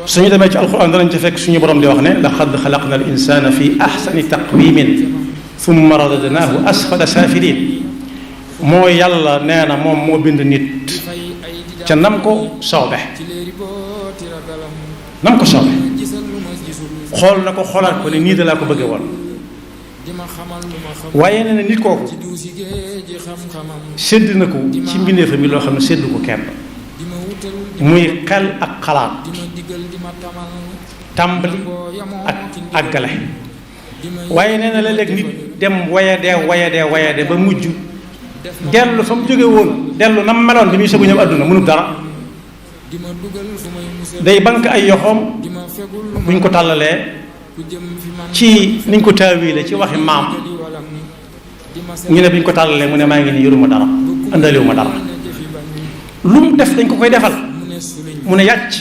suñu demee ci alquran danañ ci fekk suñu borom di wax ne laqad xalaqna al insana fi ahsani taqwimin thumma radadnahu asfala safilin mooy yàlla nee na moom moo bind nit ca nam ko soobe xool na ko xoolaat ko ne nii da laa ko bëgge woon waaye nee na nit kooku sédd na ko ci mbindeefa mi loo xam ne sédd ko kenn muy xel ak xalaat tàmbali ak àggale waaye nee na léeg-léeg nit dem wayadee ba mujj dellu fa mu jóge woon dellu na mu meloon bi muy soog a ñëw àdduna mënul dara day bank ay yoxoom buñ ko tàllalee ci niñ ko taawiile ci waxi maam ñu ne buñ ko tàllalee mu ne maa ngi nii yoruma dara andaliwuma dara lu mu def dañ ko koy defal mu ne yàcc